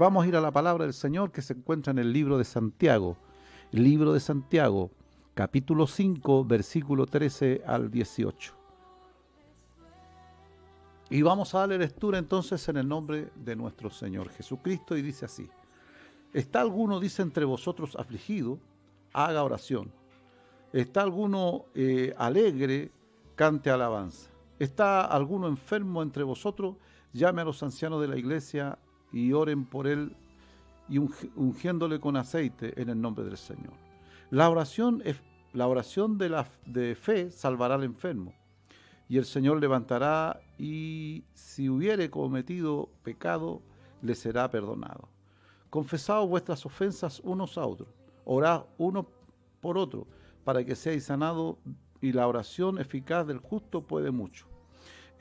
vamos a ir a la palabra del Señor que se encuentra en el libro de Santiago. El libro de Santiago, capítulo 5, versículo 13 al 18. Y vamos a darle lectura entonces en el nombre de nuestro Señor Jesucristo y dice así. ¿Está alguno, dice, entre vosotros afligido? Haga oración. ¿Está alguno alegre? Cante alabanza. ¿Está alguno enfermo entre vosotros? Llame a los ancianos de la iglesia y oren por él y ungiéndole con aceite en el nombre del Señor. La oración de fe salvará al enfermo y el Señor levantará, y si hubiere cometido pecado, le será perdonado. Confesaos vuestras ofensas unos a otros, orad uno por otro, para que seáis sanados, y la oración eficaz del justo puede mucho.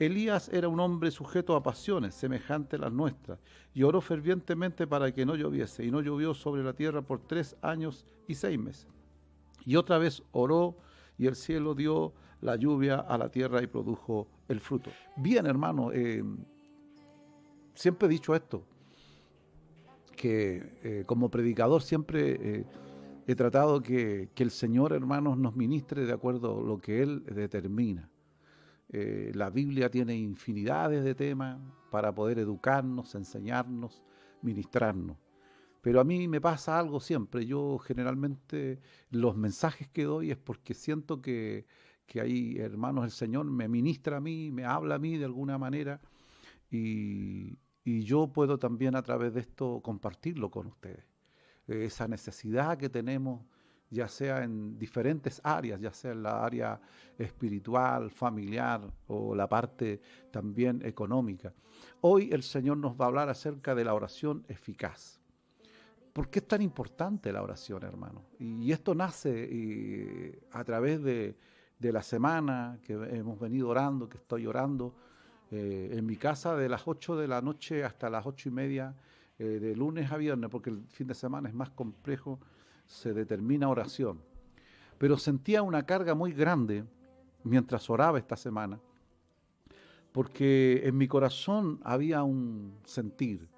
Elías era un hombre sujeto a pasiones, semejante a las nuestras, y oró fervientemente para que no lloviese, y no llovió sobre la tierra por 3 años y 6 meses. Y otra vez oró, y el cielo dio la lluvia a la tierra y produjo el fruto. Bien, hermano, siempre he dicho esto, que como predicador siempre he tratado que el Señor, hermanos, nos ministre de acuerdo a lo que Él determina. La Biblia tiene infinidades de temas para poder educarnos, enseñarnos, ministrarnos. Pero a mí me pasa algo siempre. Yo generalmente los mensajes que doy es porque siento que hay, hermanos, el Señor me ministra a mí, me habla a mí de alguna manera y yo puedo también a través de esto compartirlo con ustedes. Esa necesidad que tenemos, ya sea en diferentes áreas, ya sea en la área espiritual, familiar o la parte también económica. Hoy el Señor nos va a hablar acerca de la oración eficaz. ¿Por qué es tan importante la oración, hermano? Y esto nace a través de la semana que hemos venido orando, que estoy orando. En mi casa de las 8 de la noche hasta las 8:30, de lunes a viernes, porque el fin de semana es más complejo, se determina oración. Pero sentía una carga muy grande mientras oraba esta semana, porque en mi corazón había un sentir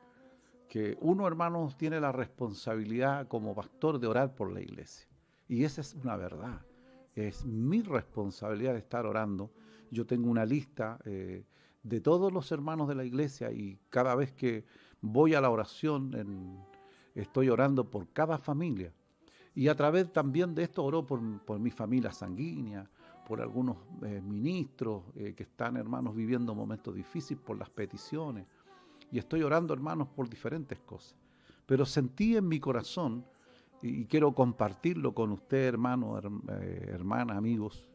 que uno, hermanos, tiene la responsabilidad como pastor de orar por la iglesia. Y esa es una verdad. Es mi responsabilidad de estar orando. Yo tengo una lista de todos los hermanos de la iglesia y cada vez que voy a la oración estoy orando por cada familia. Y a través también de esto oro por mi familia sanguínea, por algunos ministros que están, hermanos, viviendo momentos difíciles por las peticiones. Y estoy orando, hermanos, por diferentes cosas. Pero sentí en mi corazón, y quiero compartirlo con usted, hermano, hermanas, amigos,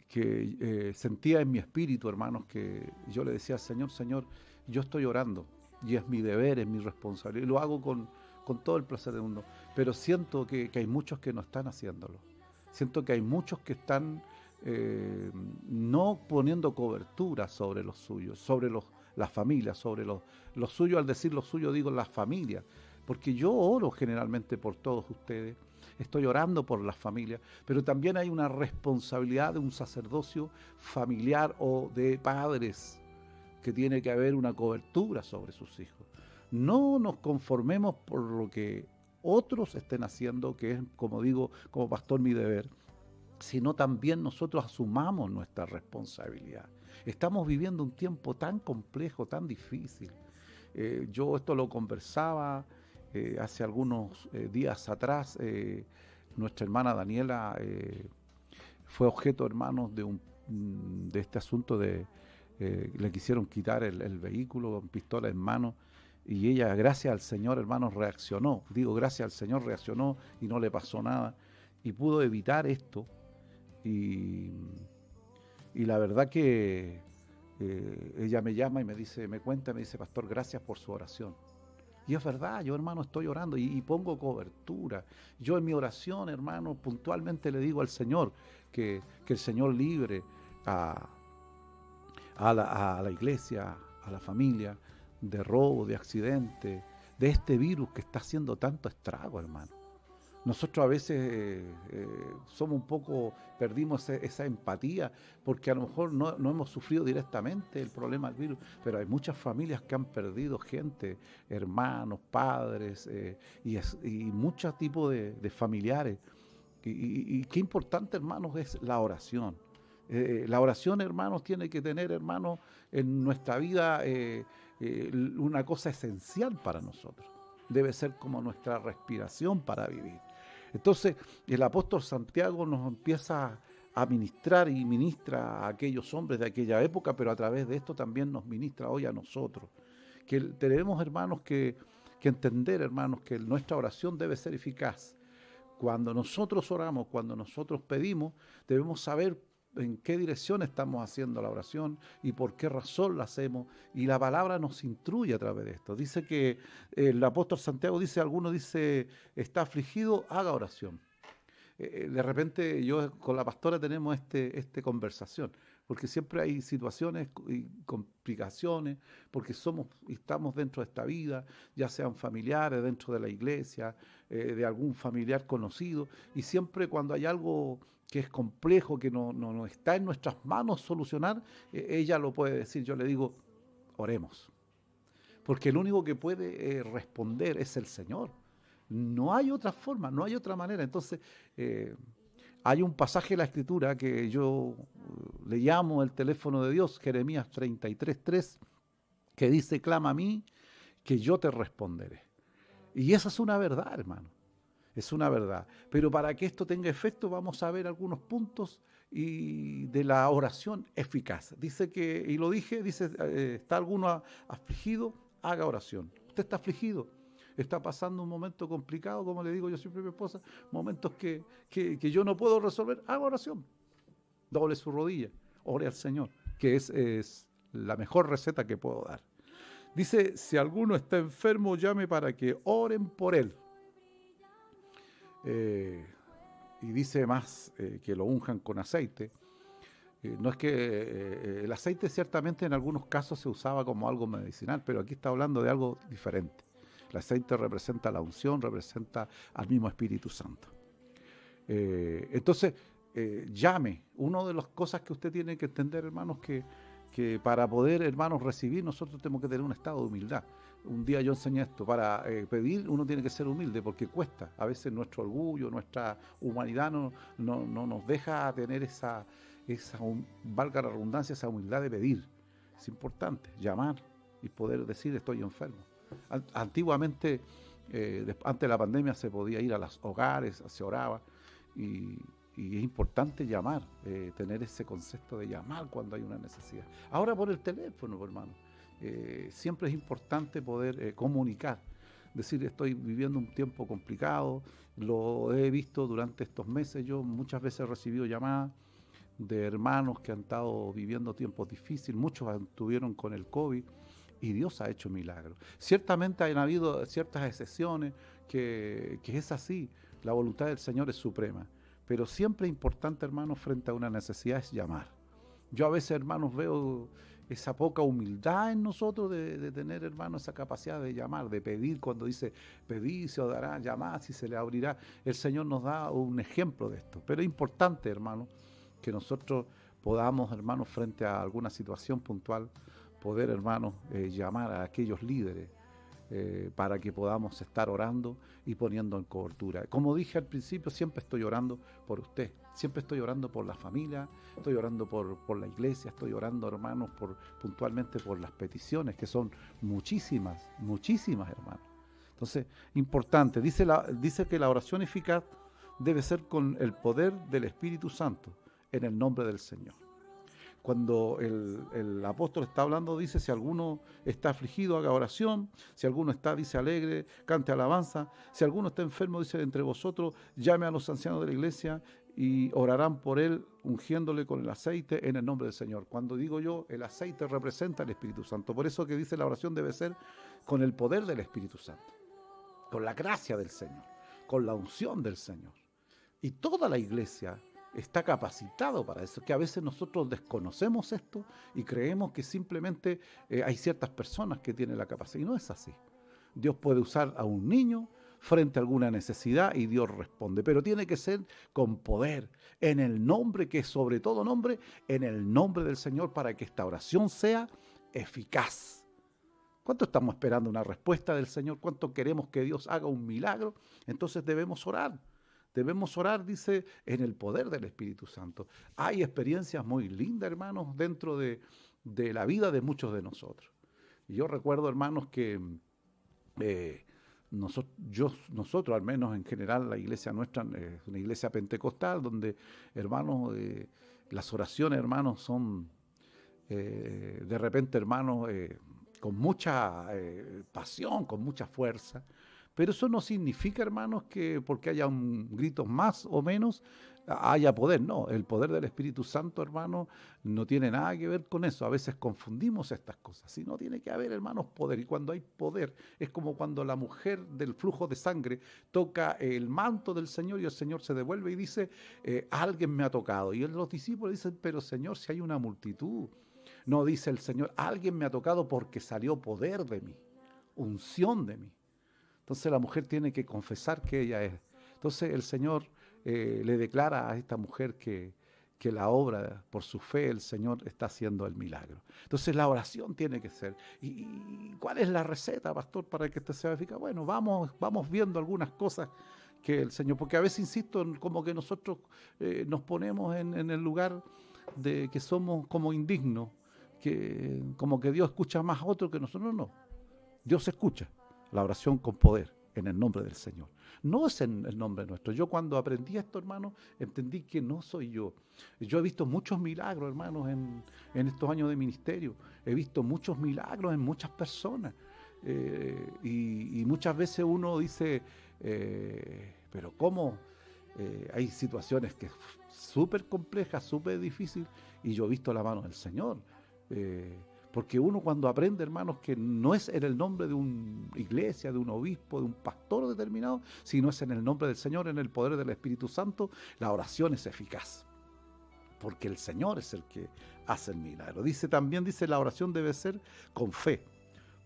que sentía en mi espíritu, hermanos, que yo le decía al Señor, Señor, yo estoy orando, y es mi deber, es mi responsabilidad, y lo hago con todo el placer del mundo, pero siento que hay muchos que no están haciéndolo. Siento que hay muchos que están no poniendo cobertura sobre los suyos, sobre las familias, sobre los suyos. Al decir los suyos digo las familias, porque yo oro generalmente por todos ustedes, estoy orando por las familias, pero también hay una responsabilidad de un sacerdocio familiar o de padres, que tiene que haber una cobertura sobre sus hijos. No nos conformemos por lo que otros estén haciendo, que es, como digo, como pastor, mi deber, sino también nosotros asumamos nuestra responsabilidad. Estamos viviendo un tiempo tan complejo, tan difícil. Yo esto lo conversaba hace algunos días atrás. Nuestra hermana Daniela fue objeto, hermanos, de este asunto le quisieron quitar el vehículo con pistola en mano, y ella, gracias al Señor, hermanos, reaccionó. Digo, gracias al Señor reaccionó y no le pasó nada, y pudo evitar esto. Y la verdad que ella me llama y me dice, me dice, pastor, gracias por su oración. Y es verdad, yo, hermano, estoy orando y pongo cobertura. Yo en mi oración, hermano, puntualmente le digo al Señor que el Señor libre a la iglesia, a la familia, de robo, de accidente, de este virus que está haciendo tanto estrago, hermano. Nosotros a veces somos un poco, perdimos esa empatía, porque a lo mejor no hemos sufrido directamente el problema del virus, pero hay muchas familias que han perdido gente, hermanos, padres, y muchos tipos de familiares. Y qué importante, hermanos, es la oración. La oración, hermanos, tiene que tener, hermanos, en nuestra vida una cosa esencial para nosotros. Debe ser como nuestra respiración para vivir. Entonces, el apóstol Santiago nos empieza a ministrar y ministra a aquellos hombres de aquella época, pero a través de esto también nos ministra hoy a nosotros. Que tenemos, hermanos, que entender, hermanos, que nuestra oración debe ser eficaz. Cuando nosotros oramos, cuando nosotros pedimos, debemos saber en qué dirección estamos haciendo la oración y por qué razón la hacemos, y la palabra nos instruye a través de esto. Dice que el apóstol Santiago dice, alguno dice, está afligido, haga oración. De repente yo con la pastora tenemos esta conversación, porque siempre hay situaciones y complicaciones, porque estamos dentro de esta vida, ya sean familiares, dentro de la iglesia, de algún familiar conocido, y siempre cuando hay algo que es complejo, que no está en nuestras manos solucionar, ella lo puede decir. Yo le digo, oremos, porque el único que puede responder es el Señor. No hay otra forma, no hay otra manera. Entonces, hay un pasaje de la Escritura que yo le llamo el teléfono de Dios, Jeremías 33:3, que dice, clama a mí, que yo te responderé. Y esa es una verdad, hermano. Es una verdad. Pero para que esto tenga efecto, vamos a ver algunos puntos de la oración eficaz. Dice que, y lo dije, dice, ¿está alguno afligido? Haga oración. ¿Usted está afligido? ¿Está pasando un momento complicado, como le digo yo siempre a mi esposa? Momentos que yo no puedo resolver, haga oración. Doble su rodilla, ore al Señor, que es la mejor receta que puedo dar. Dice, si alguno está enfermo, llame para que oren por él. Y dice más que lo unjan con aceite. No es que el aceite ciertamente en algunos casos se usaba como algo medicinal, pero aquí está hablando de algo diferente. El aceite representa la unción, representa al mismo Espíritu Santo. Entonces, llame. Una de las cosas que usted tiene que entender, hermanos, que para poder, hermanos, recibir, nosotros tenemos que tener un estado de humildad. Un día yo enseñé esto, para pedir uno tiene que ser humilde porque cuesta. A veces nuestro orgullo, nuestra humanidad no nos deja tener valga la redundancia, esa humildad de pedir. Es importante llamar y poder decir estoy enfermo. Antiguamente, antes de la pandemia, se podía ir a los hogares, se oraba, y es importante llamar, tener ese concepto de llamar cuando hay una necesidad. Ahora por el teléfono, hermano. Siempre es importante poder comunicar, decir estoy viviendo un tiempo complicado, lo he visto durante estos meses, yo muchas veces he recibido llamadas de hermanos que han estado viviendo tiempos difíciles, muchos estuvieron con el COVID y Dios ha hecho milagros. Ciertamente han habido ciertas excepciones que es así, la voluntad del Señor es suprema, pero siempre es importante, hermanos, frente a una necesidad es llamar. Yo a veces, hermanos, veo esa poca humildad en nosotros de tener, hermanos, esa capacidad de llamar, de pedir. Cuando dice, pedid, se os dará, llamad, si se le abrirá. El Señor nos da un ejemplo de esto. Pero es importante, hermanos, que nosotros podamos, hermanos, frente a alguna situación puntual, poder, hermanos, llamar a aquellos líderes para que podamos estar orando y poniendo en cobertura. Como dije al principio, siempre estoy orando por usted, siempre estoy orando por la familia, estoy orando por la iglesia, estoy orando, hermanos, puntualmente por las peticiones, que son muchísimas, muchísimas, hermanos. Entonces, importante, dice que la oración eficaz debe ser con el poder del Espíritu Santo, en el nombre del Señor. Cuando el apóstol está hablando, dice, si alguno está afligido, haga oración. Si alguno está, dice, alegre, cante alabanza. Si alguno está enfermo, dice, entre vosotros, llame a los ancianos de la iglesia y orarán por él, ungiéndole con el aceite en el nombre del Señor. Cuando digo yo, el aceite representa al Espíritu Santo. Por eso que dice la oración debe ser con el poder del Espíritu Santo, con la gracia del Señor, con la unción del Señor. Y toda la iglesia está capacitado para eso, que a veces nosotros desconocemos esto y creemos que simplemente hay ciertas personas que tienen la capacidad, y no es así. Dios puede usar a un niño, frente a alguna necesidad y Dios responde. Pero tiene que ser con poder, en el nombre que es sobre todo nombre, en el nombre del Señor, para que esta oración sea eficaz. ¿Cuánto estamos esperando una respuesta del Señor? ¿Cuánto queremos que Dios haga un milagro? Entonces debemos orar. Debemos orar, dice, en el poder del Espíritu Santo. Hay experiencias muy lindas, hermanos, dentro de la vida de muchos de nosotros. Y yo recuerdo, hermanos, que nosotros, al menos en general, la iglesia nuestra es una iglesia pentecostal, donde, hermanos, las oraciones, hermanos, son de repente, hermanos, con mucha pasión, con mucha fuerza. Pero eso no significa, hermanos, que porque haya un grito más o menos, haya poder. No, el poder del Espíritu Santo, hermano, no tiene nada que ver con eso. A veces confundimos estas cosas. Si no, tiene que haber, hermanos, poder. Y cuando hay poder, es como cuando la mujer del flujo de sangre toca el manto del Señor y el Señor se devuelve y dice, alguien me ha tocado. Y los discípulos dicen, pero Señor, si hay una multitud. No, dice el Señor, alguien me ha tocado porque salió poder de mí, unción de mí. Entonces la mujer tiene que confesar que ella es. Entonces el Señor le declara a esta mujer que la obra, por su fe, el Señor está haciendo el milagro. Entonces la oración tiene que ser. ¿Y cuál es la receta, pastor, para que esto sea eficaz? Bueno, vamos viendo algunas cosas que el Señor, porque a veces, insisto, como que nosotros nos ponemos en el lugar de que somos como indignos, que como que Dios escucha más a otro que nosotros. No. Dios escucha la oración con poder en el nombre del Señor. No es en el nombre nuestro. Yo cuando aprendí esto, hermano, entendí que no soy yo. Yo he visto muchos milagros, hermanos, en estos años de ministerio. He visto muchos milagros en muchas personas. Y muchas veces uno dice, pero ¿cómo? Hay situaciones que es súper complejas, súper difícil, y yo he visto la mano del Señor. Porque uno cuando aprende, hermanos, que no es en el nombre de una iglesia, de un obispo, de un pastor determinado, sino es en el nombre del Señor, en el poder del Espíritu Santo, la oración es eficaz. Porque el Señor es el que hace el milagro. También dice, la oración debe ser con fe,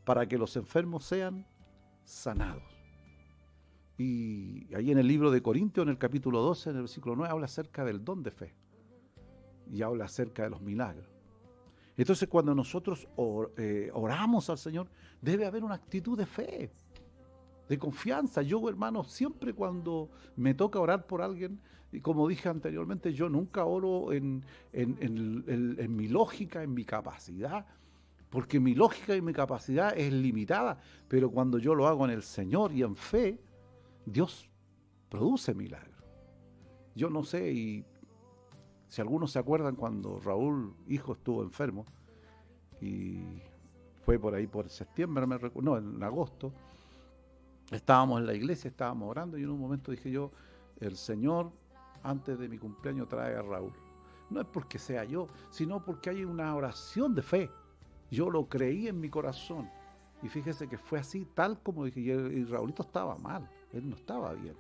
para que los enfermos sean sanados. Y ahí en el libro de Corintios, en el capítulo 12, en el versículo 9, habla acerca del don de fe. Y habla acerca de los milagros. Entonces cuando nosotros oramos al Señor, debe haber una actitud de fe, de confianza. Yo, hermano, siempre cuando me toca orar por alguien, y como dije anteriormente, yo nunca oro en mi lógica, en mi capacidad, porque mi lógica y mi capacidad es limitada, pero cuando yo lo hago en el Señor y en fe, Dios produce milagros. Yo no sé, y si algunos se acuerdan cuando Raúl, hijo, estuvo enfermo, y fue por ahí por septiembre, en agosto, estábamos en la iglesia, estábamos orando, y en un momento dije yo, el Señor antes de mi cumpleaños trae a Raúl. No es porque sea yo, sino porque hay una oración de fe. Yo lo creí en mi corazón. Y fíjese que fue así, tal como dije, y Raúlito estaba mal, él no estaba bien.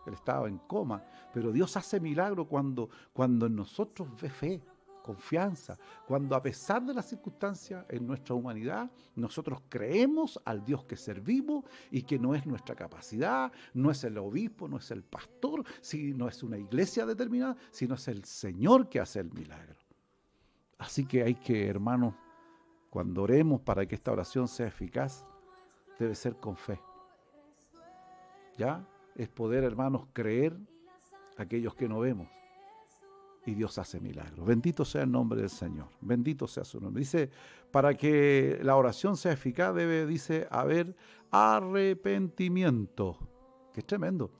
Él estaba en coma, pero Dios hace milagro cuando en nosotros ve fe, confianza, cuando a pesar de las circunstancias en nuestra humanidad, nosotros creemos al Dios que servimos y que no es nuestra capacidad, no es el obispo, no es el pastor, no es una iglesia determinada, sino es el Señor que hace el milagro. Así que hay que, hermanos, cuando oremos para que esta oración sea eficaz, debe ser con fe. ¿Ya? Es poder, hermanos, creer aquellos que no vemos. Y Dios hace milagros. Bendito sea el nombre del Señor. Bendito sea su nombre. Dice, para que la oración sea eficaz debe, haber arrepentimiento. Que es tremendo.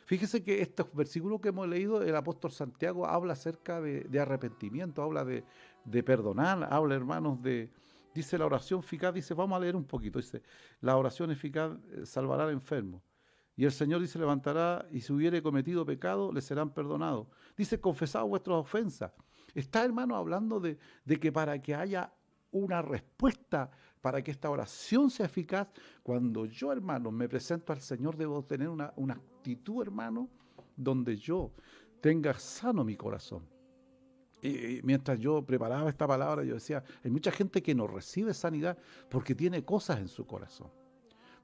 Fíjese que estos versículos que hemos leído, el apóstol Santiago habla acerca de arrepentimiento, habla de perdonar, habla, hermanos, dice la oración eficaz, vamos a leer un poquito, dice, la oración eficaz salvará al enfermo. Y el Señor dice, levantará, y si hubiere cometido pecado, le serán perdonados. Dice, confesad vuestras ofensas. Está, hermano, hablando de que para que haya una respuesta, para que esta oración sea eficaz, cuando yo, hermano, me presento al Señor, debo tener una actitud, hermano, donde yo tenga sano mi corazón. Y mientras yo preparaba esta palabra, yo decía, hay mucha gente que no recibe sanidad porque tiene cosas en su corazón.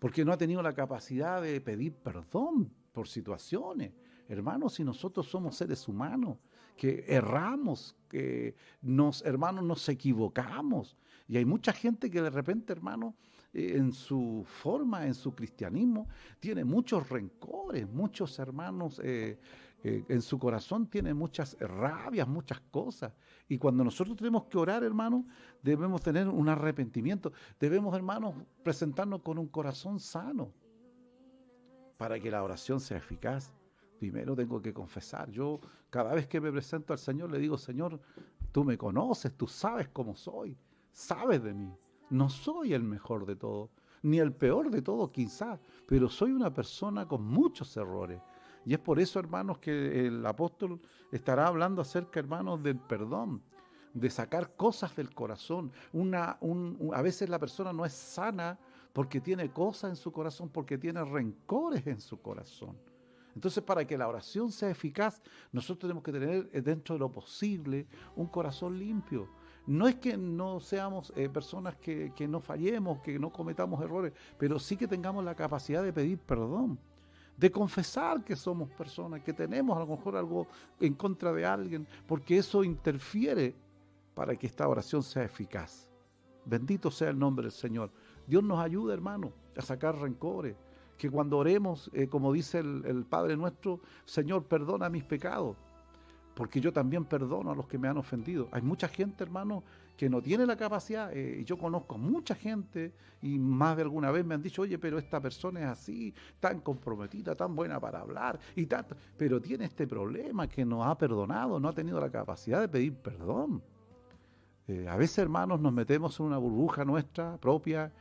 porque no ha tenido la capacidad de pedir perdón por situaciones. Hermanos, si nosotros somos seres humanos, que erramos, que hermanos, nos equivocamos. Y hay mucha gente que de repente, hermano, en su forma, en su cristianismo, tiene muchos rencores, muchos hermanos, en su corazón tiene muchas rabias, muchas cosas. Y cuando nosotros tenemos que orar, hermanos, debemos tener un arrepentimiento. Debemos, hermanos, presentarnos con un corazón sano para que la oración sea eficaz. Primero tengo que confesar. Yo cada vez que me presento al Señor le digo, Señor, tú me conoces, tú sabes cómo soy, sabes de mí. No soy el mejor de todos, ni el peor de todos quizás, pero soy una persona con muchos errores. Y es por eso, hermanos, que el apóstol estará hablando acerca, hermanos, del perdón, de sacar cosas del corazón. A veces la persona no es sana porque tiene cosas en su corazón, porque tiene rencores en su corazón. Entonces, para que la oración sea eficaz, nosotros tenemos que tener dentro de lo posible un corazón limpio. No es que no seamos personas que no fallemos, que no cometamos errores, pero sí que tengamos la capacidad de pedir perdón, de confesar que somos personas, que tenemos a lo mejor algo en contra de alguien, porque eso interfiere para que esta oración sea eficaz. Bendito sea el nombre del Señor. Dios nos ayuda, hermano, a sacar rencores. Que cuando oremos, como dice el Padre nuestro, Señor, perdona mis pecados, porque yo también perdono a los que me han ofendido. Hay mucha gente, hermano, que no tiene la capacidad, y yo conozco mucha gente, y más de alguna vez me han dicho, oye, pero esta persona es así, tan comprometida, tan buena para hablar, y tanto, pero tiene este problema que no ha perdonado, no ha tenido la capacidad de pedir perdón. A veces, hermanos, nos metemos en una burbuja nuestra propia,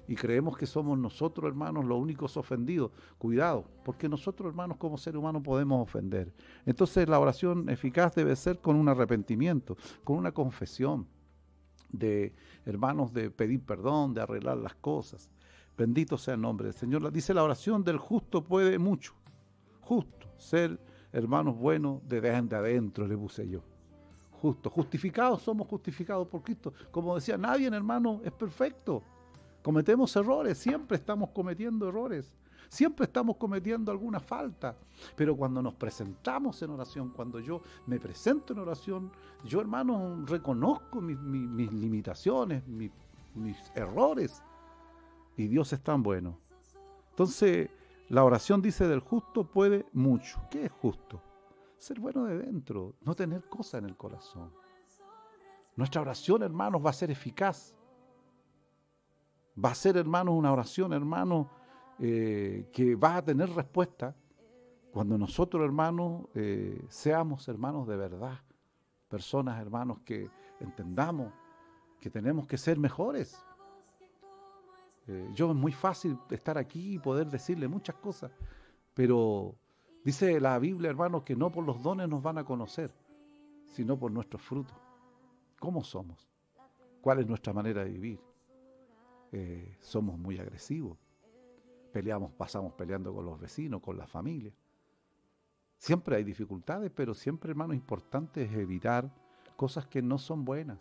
y creemos que somos nosotros, hermanos, los únicos ofendidos. Cuidado, porque nosotros, hermanos, como seres humanos podemos ofender. Entonces la oración eficaz debe ser con un arrepentimiento, con una confesión de, hermanos, de pedir perdón, de arreglar las cosas. Bendito sea el nombre del Señor. Dice, la oración del justo puede mucho. Justo, ser hermanos buenos de adentro, le puse yo. Justo, justificados, somos justificados por Cristo. Como decía, nadie, hermano, es perfecto. Cometemos errores, siempre estamos cometiendo errores, siempre estamos cometiendo alguna falta, pero cuando nos presentamos en oración, cuando yo me presento en oración, yo, hermano, reconozco mis limitaciones, mis errores, y Dios es tan bueno. Entonces, la oración, dice, del justo puede mucho. ¿Qué es justo? Ser bueno de dentro, no tener cosas en el corazón. Nuestra oración, hermanos, va a ser eficaz. Va a ser, hermanos, una oración, hermanos, que va a tener respuesta cuando nosotros, hermanos, seamos hermanos de verdad. Personas, hermanos, que entendamos que tenemos que ser mejores. Yo es muy fácil estar aquí y poder decirle muchas cosas, pero dice la Biblia, hermanos, que no por los dones nos van a conocer, sino por nuestros frutos. ¿Cómo somos? ¿Cuál es nuestra manera de vivir? Somos muy agresivos, pasamos peleando con los vecinos, con la familia. Siempre hay dificultades, pero siempre, hermano, importante es evitar cosas que no son buenas.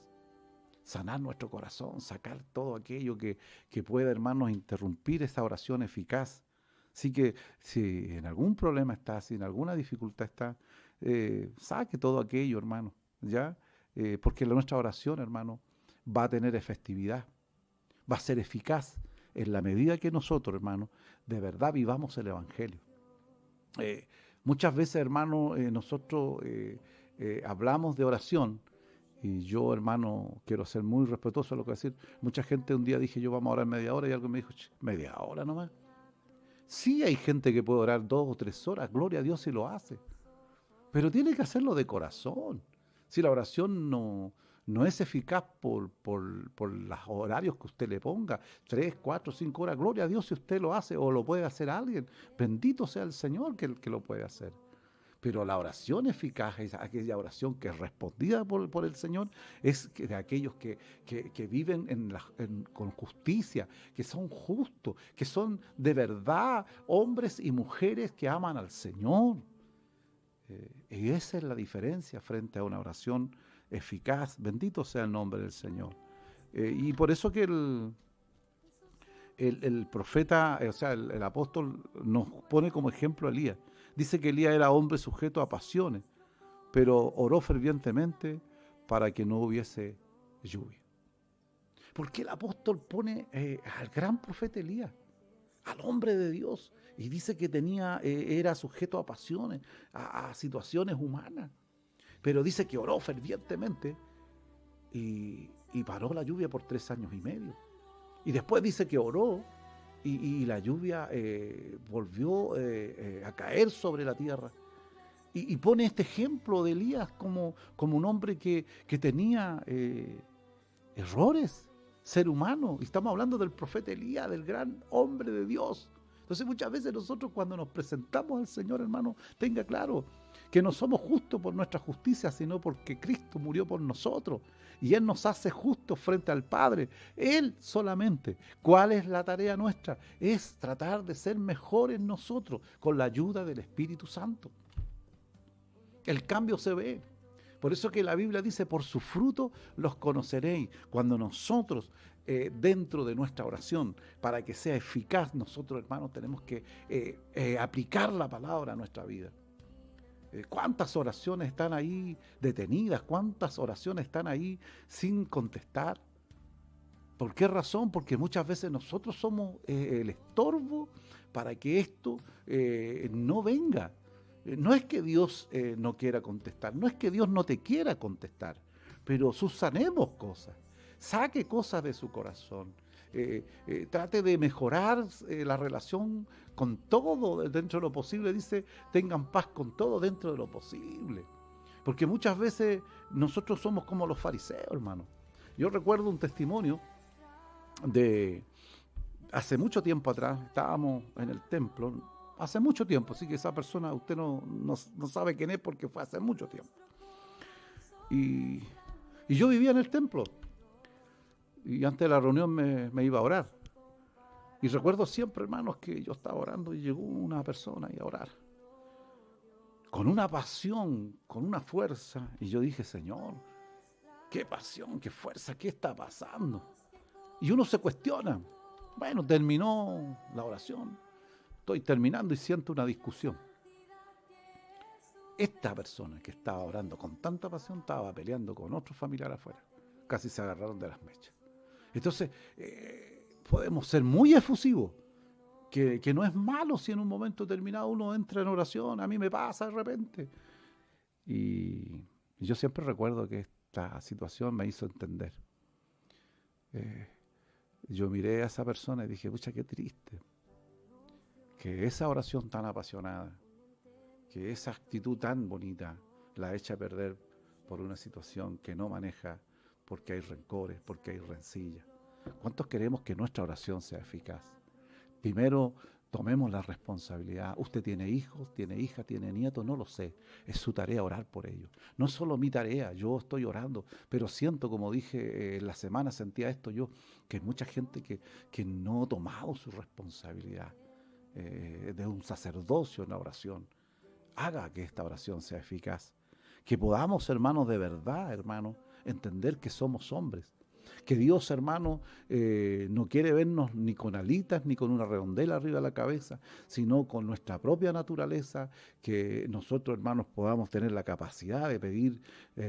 Sanar nuestro corazón, sacar todo aquello que pueda, hermanos, interrumpir esa oración eficaz. Así que si en algún problema está, si en alguna dificultad está, saque todo aquello, hermano, ¿ya? Porque nuestra oración, hermano, va a tener efectividad. Va a ser eficaz en la medida que nosotros, hermanos, de verdad vivamos el Evangelio. Muchas veces, hermanos, nosotros hablamos de oración, y yo, hermano, quiero ser muy respetuoso de lo que voy a decir. Mucha gente, un día dije yo, vamos a orar media hora, y alguien me dijo, ¿media hora nomás? Sí, hay gente que puede orar 2 o 3 horas, gloria a Dios si lo hace, pero tiene que hacerlo de corazón. Si la oración no es eficaz por los horarios que usted le ponga, 3, 4, 5 horas, gloria a Dios si usted lo hace o lo puede hacer alguien, bendito sea el Señor que lo puede hacer. Pero la oración eficaz es aquella oración que es respondida por el Señor, es de aquellos que viven con justicia, que son justos, que son de verdad hombres y mujeres que aman al Señor. Y esa es la diferencia frente a una oración eficaz. Bendito sea el nombre del Señor. Y por eso que el profeta, o sea, el apóstol nos pone como ejemplo a Elías. Dice que Elías era hombre sujeto a pasiones, pero oró fervientemente para que no hubiese lluvia. ¿Por qué el apóstol pone al gran profeta Elías, al hombre de Dios, y dice que era sujeto a pasiones, a situaciones humanas? Pero dice que oró fervientemente y paró la lluvia por 3 años y medio. Y después dice que oró y la lluvia volvió a caer sobre la tierra. Y pone este ejemplo de Elías como un hombre que tenía errores, ser humano. Y estamos hablando del profeta Elías, del gran hombre de Dios. Entonces muchas veces nosotros cuando nos presentamos al Señor, hermano, tenga claro que no somos justos por nuestra justicia, sino porque Cristo murió por nosotros. Y Él nos hace justos frente al Padre. Él solamente. ¿Cuál es la tarea nuestra? Es tratar de ser mejores nosotros con la ayuda del Espíritu Santo. El cambio se ve. Por eso que la Biblia dice, por su fruto los conoceréis. Cuando nosotros, dentro de nuestra oración, para que sea eficaz, nosotros, hermanos, tenemos que aplicar la palabra a nuestra vida. ¿Cuántas oraciones están ahí detenidas? ¿Cuántas oraciones están ahí sin contestar? ¿Por qué razón? Porque muchas veces nosotros somos el estorbo para que esto no venga. No es que Dios no quiera contestar, no es que Dios no te quiera contestar, pero subsanemos cosas, saque cosas de su corazón, trate de mejorar la relación con todo dentro de lo posible. Dice, tengan paz con todo dentro de lo posible. Porque muchas veces nosotros somos como los fariseos, hermano. Yo recuerdo un testimonio de hace mucho tiempo atrás, estábamos en el templo, hace mucho tiempo, así que esa persona usted no sabe quién es porque fue hace mucho tiempo. Y yo vivía en el templo, y antes de la reunión me iba a orar. Y recuerdo siempre, hermanos, que yo estaba orando y llegó una persona a orar. Con una pasión, con una fuerza. Y yo dije, Señor, qué pasión, qué fuerza, ¿qué está pasando? Y uno se cuestiona. Bueno, terminó la oración. Estoy terminando y siento una discusión. Esta persona que estaba orando con tanta pasión estaba peleando con otro familiar afuera. Casi se agarraron de las mechas. Entonces, podemos ser muy efusivos, que no es malo si en un momento determinado uno entra en oración. A mí me pasa de repente. Y yo siempre recuerdo que esta situación me hizo entender. Yo miré a esa persona y dije, pucha, qué triste. Que esa oración tan apasionada, que esa actitud tan bonita, la echa a perder por una situación que no maneja, porque hay rencores, porque hay rencillas. ¿Cuántos queremos que nuestra oración sea eficaz? Primero, tomemos la responsabilidad. Usted tiene hijos, tiene hijas, tiene nietos, no lo sé. Es su tarea orar por ellos. No es solo mi tarea, yo estoy orando, pero siento, como dije en la semana, sentía esto yo, que hay mucha gente que no ha tomado su responsabilidad de un sacerdocio en la oración. Haga que esta oración sea eficaz. Que podamos, hermanos, de verdad, hermanos, entender que somos hombres. Que Dios, hermano, no quiere vernos ni con alitas ni con una redondela arriba de la cabeza, sino con nuestra propia naturaleza, que nosotros, hermanos, podamos tener la capacidad de pedir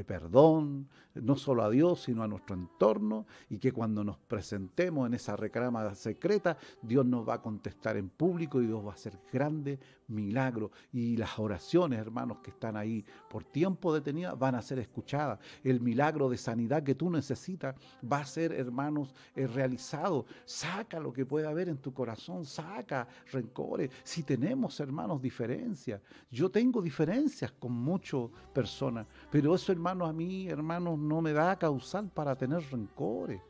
perdón, no solo a Dios, sino a nuestro entorno, y que cuando nos presentemos en esa recámara secreta, Dios nos va a contestar en público y Dios va a hacer grandes milagros. Y las oraciones, hermanos, que están ahí por tiempo detenidas, van a ser escuchadas. El milagro de sanidad que tú necesitas va a ser, hermanos, realizado. Saca lo que pueda haber en tu corazón, saca rencores. Si tenemos, hermanos, diferencias, yo tengo diferencias con muchas personas, pero eso, hermanos, a mí, hermanos, no me da causal para tener rencores,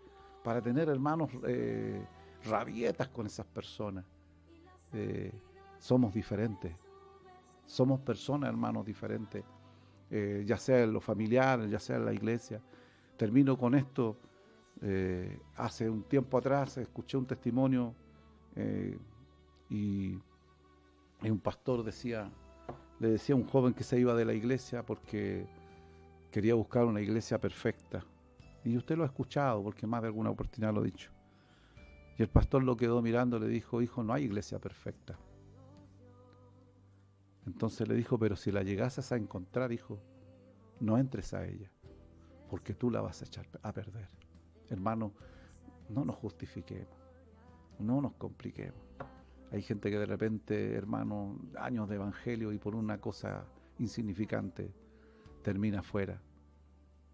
para tener, hermanos, rabietas con esas personas. Somos diferentes, somos personas, hermanos, diferentes, ya sea en lo familiar, ya sea en la iglesia. Termino con esto. Hace un tiempo atrás escuché un testimonio y un pastor le decía a un joven que se iba de la iglesia porque quería buscar una iglesia perfecta. Y usted lo ha escuchado porque más de alguna oportunidad lo he dicho. Y el pastor lo quedó mirando y le dijo, hijo, no hay iglesia perfecta. Entonces le dijo, pero si la llegases a encontrar, hijo, no entres a ella, porque tú la vas a echar a perder. Hermano, no nos justifiquemos, no nos compliquemos. Hay gente que de repente, hermano, años de evangelio y por una cosa insignificante termina fuera.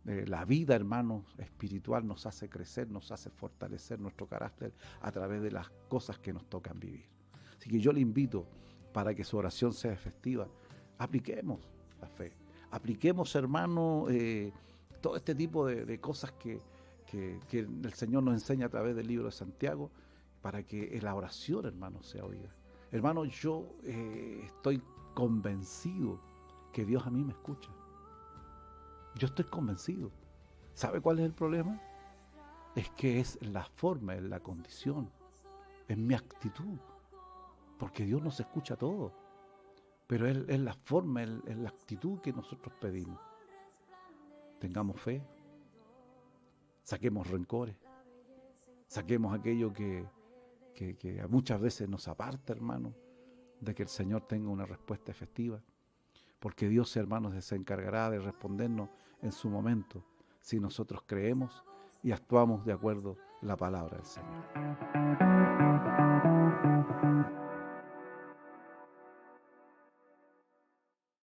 La vida, hermanos, espiritual nos hace crecer, nos hace fortalecer nuestro carácter a través de las cosas que nos tocan vivir. Así que yo le invito, para que su oración sea efectiva, apliquemos la fe, apliquemos, hermano, todo este tipo de cosas que el Señor nos enseña a través del libro de Santiago, para que la oración, hermano, sea oída. Hermano, yo estoy convencido que Dios a mí me escucha. Yo estoy convencido. ¿Sabe cuál es el problema? Es que es la forma, es la condición, es mi actitud. Porque Dios nos escucha todo. Pero es la forma, es la actitud que nosotros pedimos. Tengamos fe, saquemos rencores, saquemos aquello que muchas veces nos aparta, hermano, de que el Señor tenga una respuesta efectiva. Porque Dios, hermanos, se encargará de respondernos en su momento, si nosotros creemos y actuamos de acuerdo a la palabra del Señor.